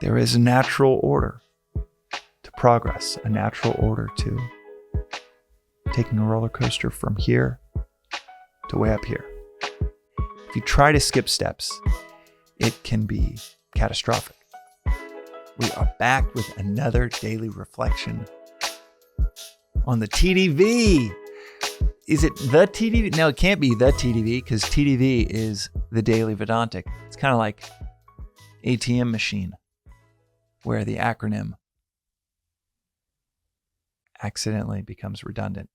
There is a natural order to progress, a natural order to taking a roller coaster from here to way up here. If you try to skip steps, it can be catastrophic. We are back with another daily reflection on the TDV. Is it the TDV? No, it can't be the TDV because TDV is the daily Vedantic. It's kind of like ATM machine, where the acronym accidentally becomes redundant.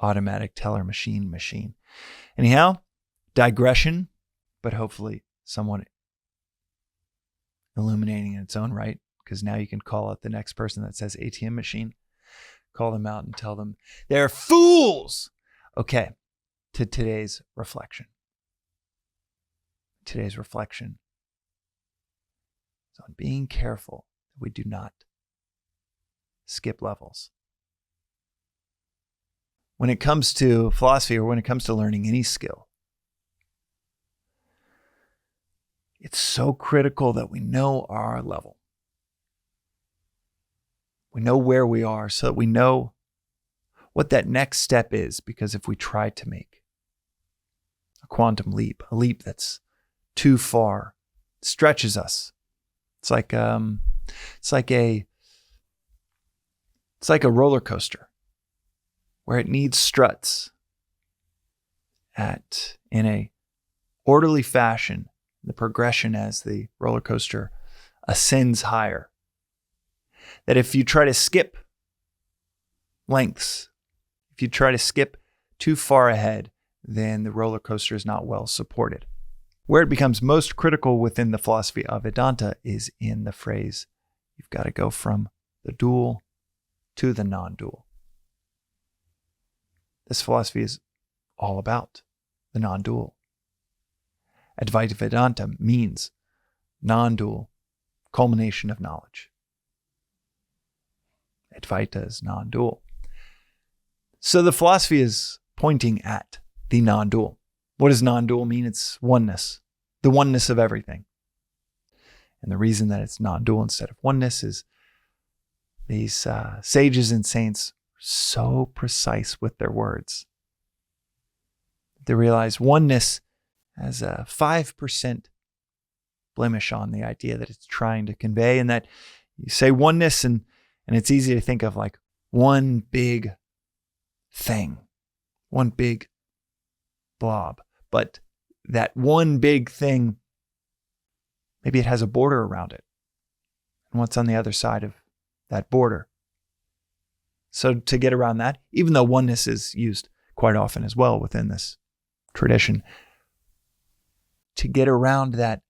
Automatic teller machine. Anyhow, digression, but hopefully somewhat illuminating in its own right, because now you can call out the next person that says ATM machine, call them out and tell them they're fools. Okay, to today's reflection. Today's reflection is on being careful that we do not skip levels. When it comes to philosophy or when it comes to learning any skill, it's so critical that we know our level. We know where we are so that we know what that next step is, because if we try to make a quantum leap, a leap that's too far, stretches us. It's like a roller coaster where it needs struts in a orderly fashion, the progression as the roller coaster ascends higher. That if you try to skip lengths, if you try to skip too far ahead, then the roller coaster is not well supported. Where it becomes most critical within the philosophy of Vedanta is in the phrase, you've got to go from the dual to the non-dual. This philosophy is all about the non-dual. Advaita Vedanta means non-dual culmination of knowledge. Advaita is non-dual. So the philosophy is pointing at the non-dual. What does non-dual mean? It's oneness, the oneness of everything. And the reason that it's non-dual instead of oneness is these sages and saints are so precise with their words. They realize oneness has a 5% blemish on the idea that it's trying to convey, and that you say oneness and it's easy to think of like one big thing, one big blob. But that one big thing, maybe it has a border around it. And what's on the other side of that border? So to get around that, even though oneness is used quite often as well within this tradition, to get around that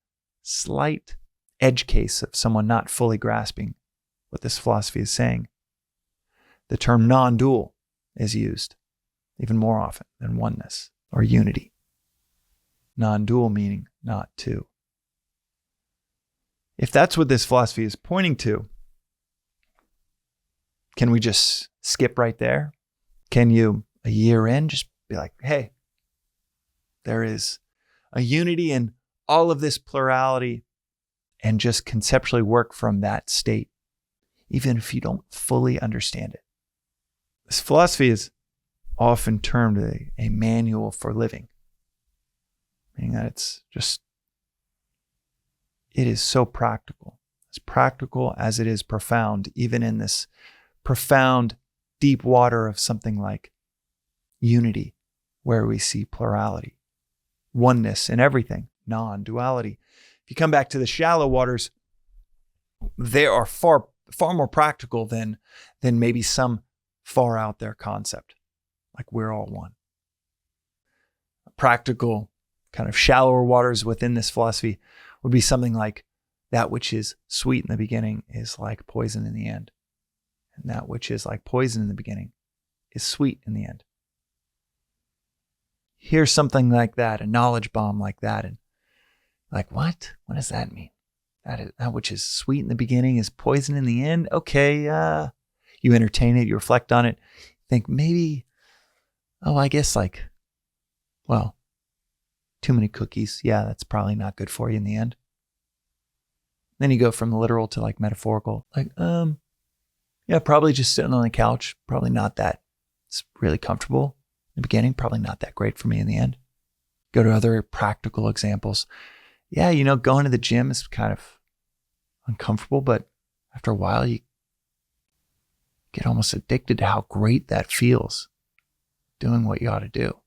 slight edge case of someone not fully grasping what this philosophy is saying, the term non-dual is used even more often than oneness or unity. Non-dual meaning not two. If that's what this philosophy is pointing to, can we just skip right there? Can you, a year in, just be like, hey, there is a unity in all of this plurality, and just conceptually work from that state, even if you don't fully understand it? This philosophy is often termed a manual for living, meaning that it is so practical, as practical as it is profound, even in this profound, deep water of something like unity, where we see plurality, oneness in everything, non-duality. If you come back to the shallow waters, they are far more practical than maybe some far out there concept, like we're all one. Practical, kind of shallower waters within this philosophy would be something like that which is sweet in the beginning is like poison in the end. And that which is like poison in the beginning is sweet in the end. Hear something like that, a knowledge bomb like that, and like, what? What does that mean? That which is sweet in the beginning is poison in the end? Okay, you entertain it, you reflect on it, think maybe, I guess too many cookies. Yeah, that's probably not good for you in the end. Then you go from the literal to like metaphorical. Like, yeah, probably just sitting on the couch. Probably not that. It's really comfortable in the beginning. Probably not that great for me in the end. Go to other practical examples. Yeah, going to the gym is kind of uncomfortable, but after a while, you get almost addicted to how great that feels doing what you ought to do.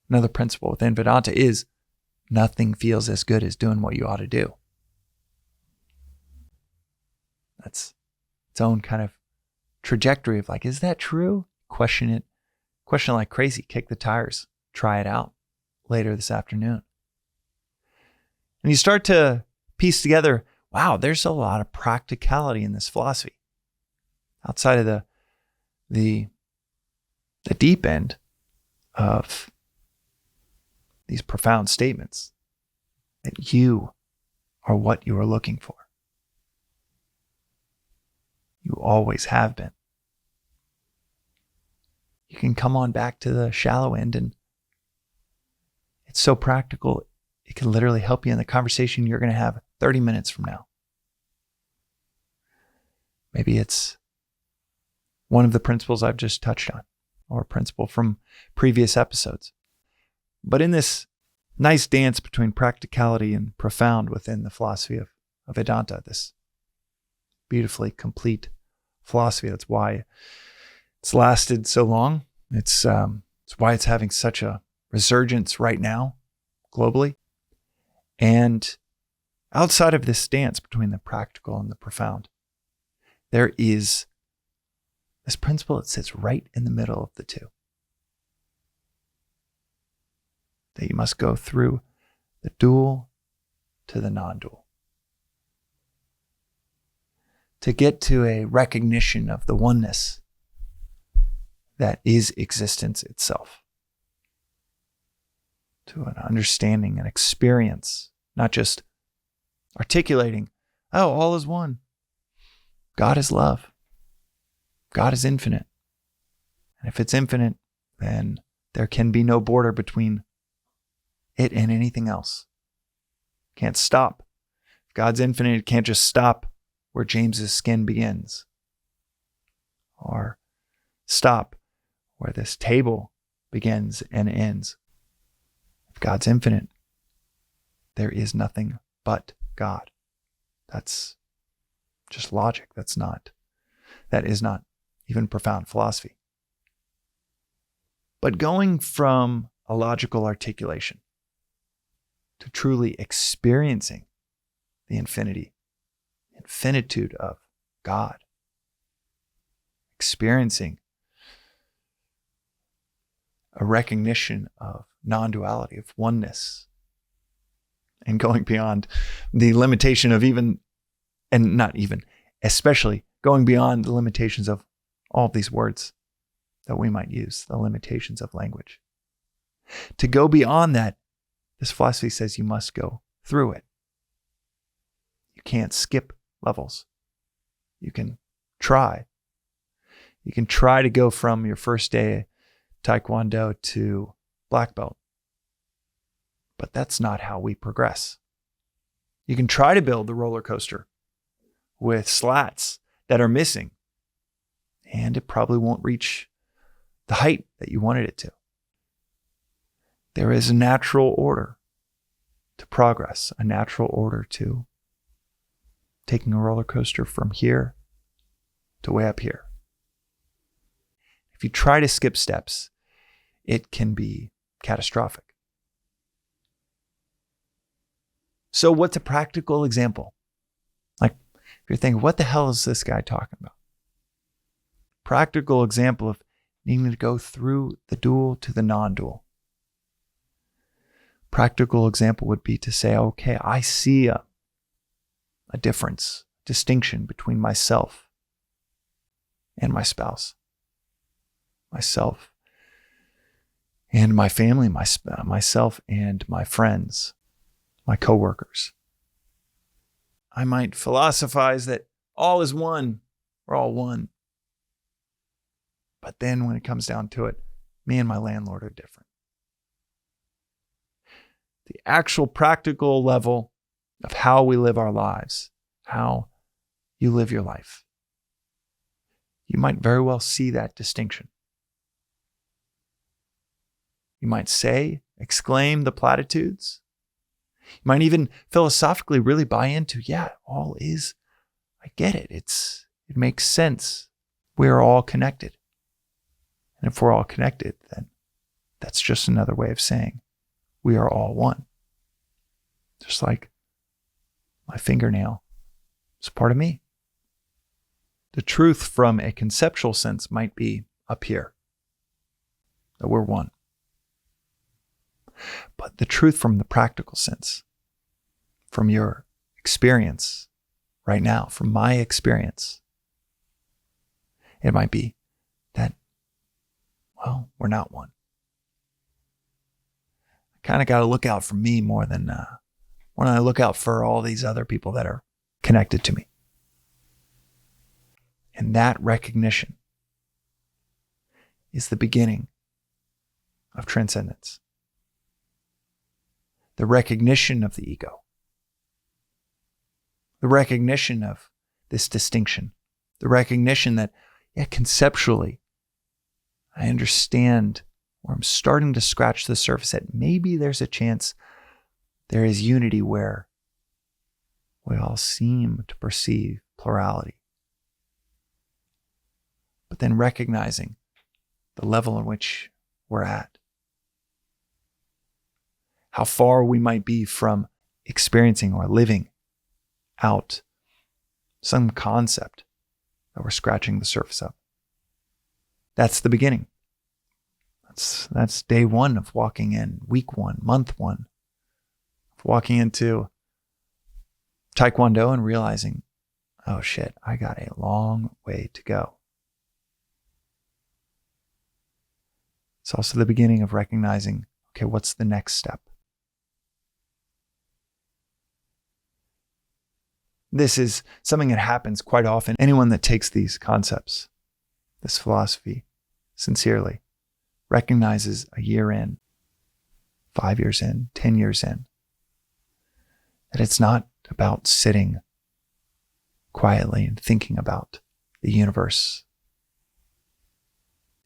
Another principle within Vedanta is nothing feels as good as doing what you ought to do. That's its own kind of trajectory of like, is that true? Question it. Question like crazy. Kick the tires. Try it out later this afternoon. And you start to piece together, wow, there's a lot of practicality in this philosophy. Outside of the deep end of these profound statements that you are what you are looking for. You always have been. You can come on back to the shallow end, and it's so practical. It can literally help you in the conversation you're going to have 30 minutes from now. Maybe it's one of the principles I've just touched on, or a principle from previous episodes. But in this nice dance between practicality and profound within the philosophy of Vedanta, this beautifully complete philosophy, that's why it's lasted so long. It's why it's having such a resurgence right now, globally. And outside of this dance between the practical and the profound, there is this principle that sits right in the middle of the two. That you must go through the dual to the non-dual. To get to a recognition of the oneness that is existence itself. To an understanding and experience, not just articulating, oh, all is one. God is love. God is infinite. And if it's infinite, then there can be no border between it and anything else. Can't stop. If God's infinite, it can't just stop where James's skin begins. Or stop where this table begins and ends. If God's infinite, there is nothing but God. That's just logic. That is not even profound philosophy. But going from a logical articulation to truly experiencing the infinitude of God, experiencing a recognition of non-duality, of oneness, and going beyond the limitation of especially going beyond the limitations of all of these words that we might use, the limitations of language. To go beyond that, this philosophy says you must go through it. You can't skip levels. You can try. You can try to go from your first day Taekwondo to black belt. But that's not how we progress. You can try to build the roller coaster with slats that are missing, and it probably won't reach the height that you wanted it to. There is a natural order to progress, a natural order to taking a roller coaster from here to way up here. If you try to skip steps, it can be catastrophic. So what's a practical example? Like, if you're thinking, what the hell is this guy talking about? Practical example of needing to go through the dual to the non-dual. Practical example would be to say, okay, I see a difference, distinction between myself and my spouse, myself and my family, myself and my friends, my coworkers. I might philosophize that all is one, we're all one. But then when it comes down to it, me and my landlord are different. The actual practical level of how we live our lives, how you live your life, you might very well see that distinction. You might say, exclaim the platitudes. You might even philosophically really buy into, yeah, all is, I get it. It makes sense. We're all connected. And if we're all connected, then that's just another way of saying we are all one. Just like my fingernail is part of me. The truth from a conceptual sense might be up here, that we're one. But the truth from the practical sense, from your experience right now, from my experience, it might be that, well, we're not one. I kind of got to look out for me more than when I look out for all these other people that are connected to me. And that recognition is the beginning of transcendence. The recognition of the ego. The recognition of this distinction. The recognition that, yeah, conceptually, I understand, or I'm starting to scratch the surface, that maybe there's a chance there is unity where we all seem to perceive plurality. But then recognizing the level in which we're at. How far we might be from experiencing or living out some concept that we're scratching the surface of. That's the beginning. That's day one of walking in, week one, month one, of walking into Taekwondo and realizing, oh shit, I got a long way to go. It's also the beginning of recognizing, okay, what's the next step? This is something that happens quite often. Anyone that takes these concepts, this philosophy, sincerely, recognizes a year in, 5 years in, 10 years in, that it's not about sitting quietly and thinking about the universe,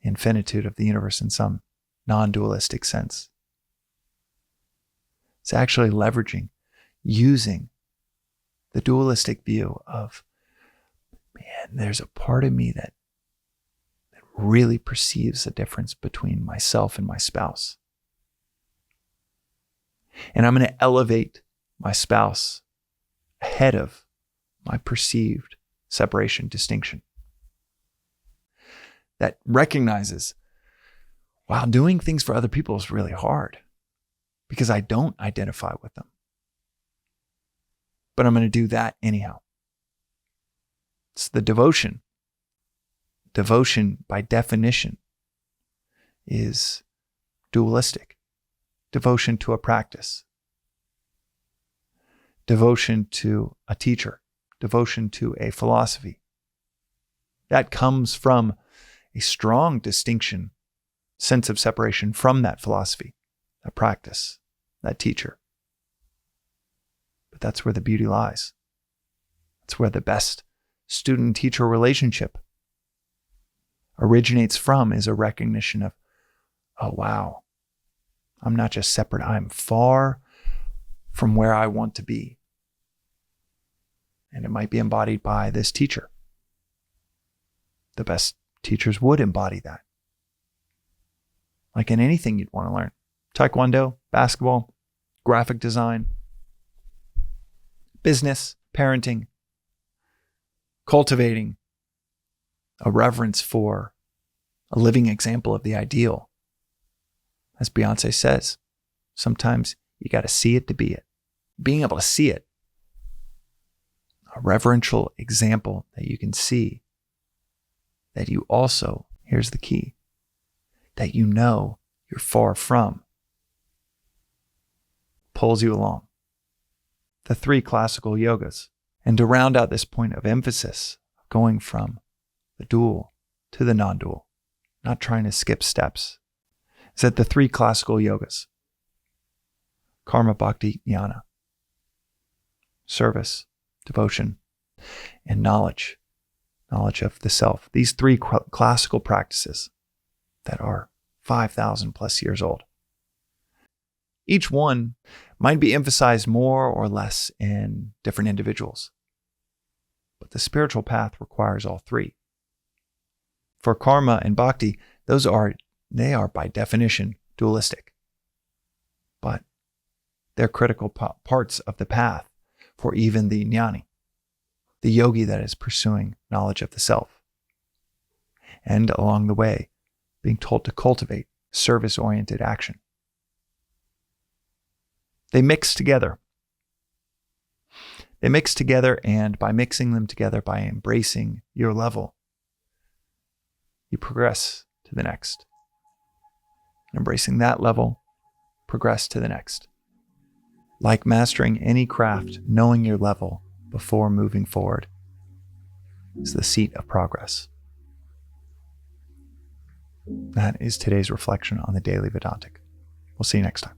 the infinitude of the universe in some non-dualistic sense. It's actually leveraging, using the dualistic view of, man, there's a part of me that really perceives the difference between myself and my spouse. And I'm going to elevate my spouse ahead of my perceived separation, distinction. That recognizes, wow, doing things for other people is really hard because I don't identify with them. But I'm going to do that anyhow. It's the devotion. Devotion, by definition, is dualistic. Devotion to a practice. Devotion to a teacher. Devotion to a philosophy. That comes from a strong distinction, sense of separation from that philosophy, that practice, that teacher. But that's where the beauty lies. That's where the best student-teacher relationship originates from, is a recognition of, oh wow, I'm not just separate, I'm far from where I want to be. And it might be embodied by this teacher. The best teachers would embody that. Like in anything you'd want to learn. Taekwondo, basketball, graphic design, business, parenting, cultivating a reverence for a living example of the ideal. As Beyonce says, sometimes you got to see it to be it. Being able to see it, a reverential example that you can see, that you also, here's the key, that you know you're far from, pulls you along. The 3 classical yogas. And to round out this point of emphasis, going from the dual to the non-dual, not trying to skip steps, is that the 3 classical yogas, karma, bhakti, jnana, service, devotion, and knowledge of the self. These three classical practices that are 5,000 plus years old. Each one might be emphasized more or less in different individuals, but the spiritual path requires all three. For karma and bhakti, they are by definition dualistic, but they're critical parts of the path for even the jnani, the yogi that is pursuing knowledge of the self, and along the way, being told to cultivate service-oriented action. They mix together. And by mixing them together, by embracing your level, you progress to the next. And embracing that level, progress to the next. Like mastering any craft, knowing your level before moving forward is the seat of progress. That is today's reflection on the Daily Vedantic. We'll see you next time.